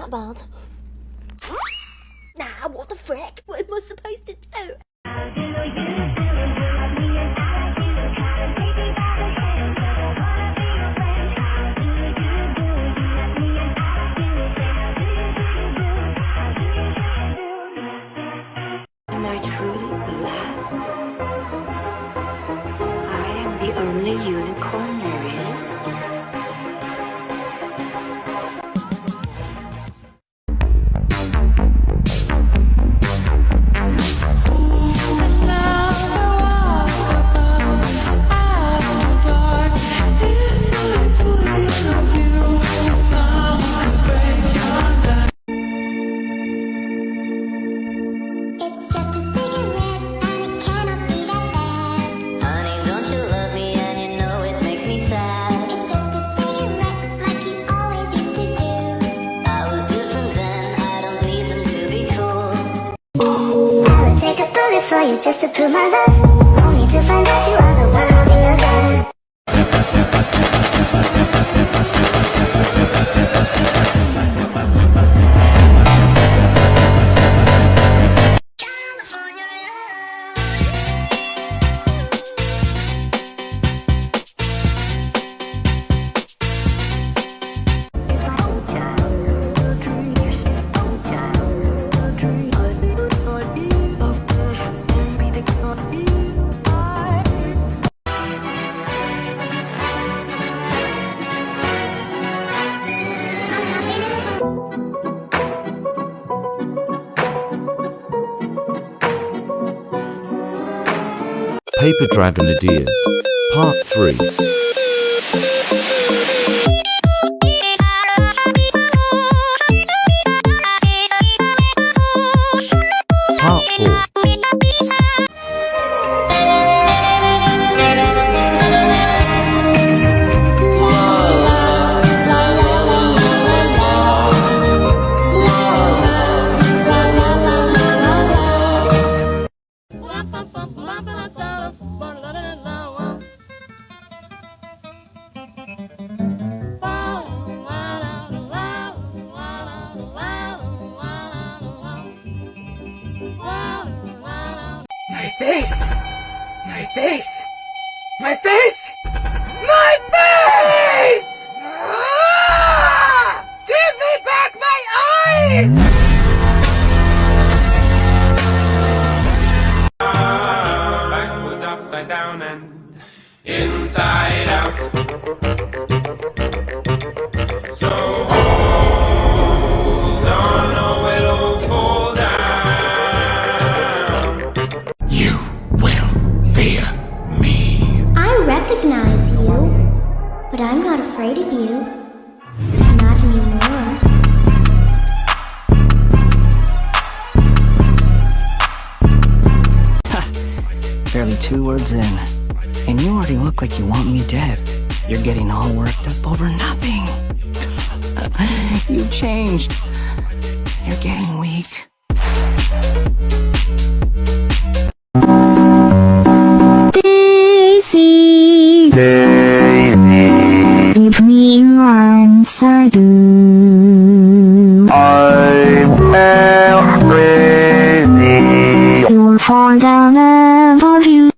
that bad. Nah, what the frick? What am I supposed to do? Am I truly the last? I am the only unicorn there is. It's just a cigarette and it cannot be that bad. Honey, don't you love me and you know it makes me sad. It's just a cigarette like you always used to do. I was different then, I don't need them to be cool. I would take a bullet for you just to prove my love. Only to find out you are the one holding the gun. Paper Dragon Ideas, Part 3. Part 4. My face! My face! My face! My face! Ah! Give me back my eyes! Backwards, upside down, and inside out. So hold on, or it'll fall down. You will fear me. I recognize you, but I'm not afraid of you. Not anymore. Barely 2 words in, and you already look like you want me dead. You're getting all worked up over nothing. You changed. You're getting weak. Daisy, give me your answer, do. I'm ready. You'll fall down above you.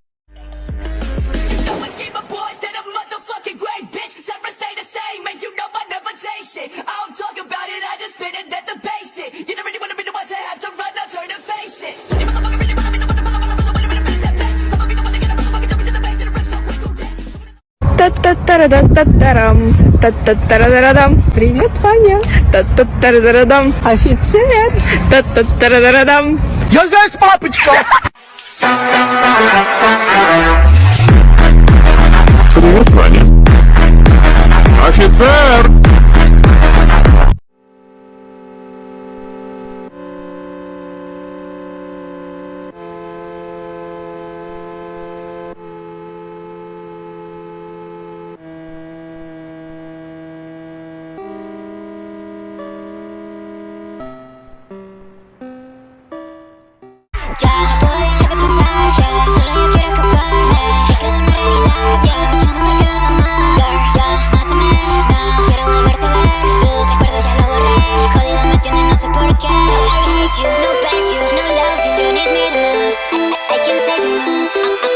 Привет, Ваня! Офицер! Я здесь, папочка! Привет, Ваня. Офицер! Quiero want you, no past you, no love you. You need me the most. I can save you love.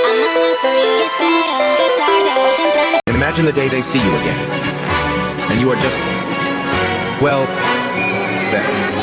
I'm not lost for you. It's better, get tired, temprano. And imagine the day they see you again. And you are just, well, there.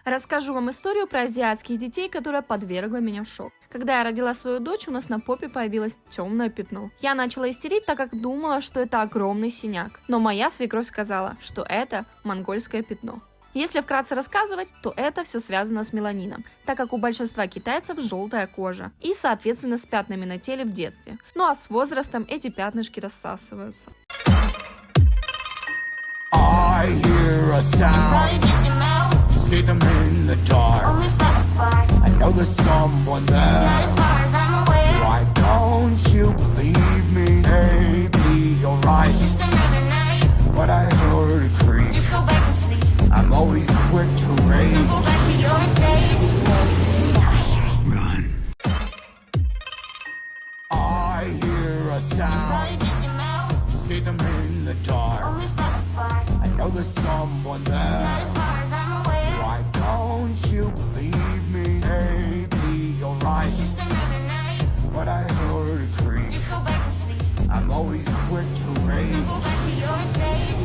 Расскажу вам историю про азиатских детей, которая подвергла меня в шок. Когда я родила свою дочь, у нас на попе появилось темное пятно. Я начала истерить, так как думала, что это огромный синяк. Но моя свекровь сказала, что это монгольское пятно. Если вкратце рассказывать, то это все связано с меланином, так как у большинства китайцев желтая кожа и, соответственно, с пятнами на теле в детстве. Ну а с возрастом эти пятнышки рассасываются. I hear a sound. See them in the dark. I know there's someone there. Why don't you believe me? Maybe you're right. But I heard a creak. I'm always quick to rage. Run. I hear a sound. See them in the dark. I know there's someone there. Why don't you believe me? Maybe you're right. But I heard a creak. I'm always quick to rage.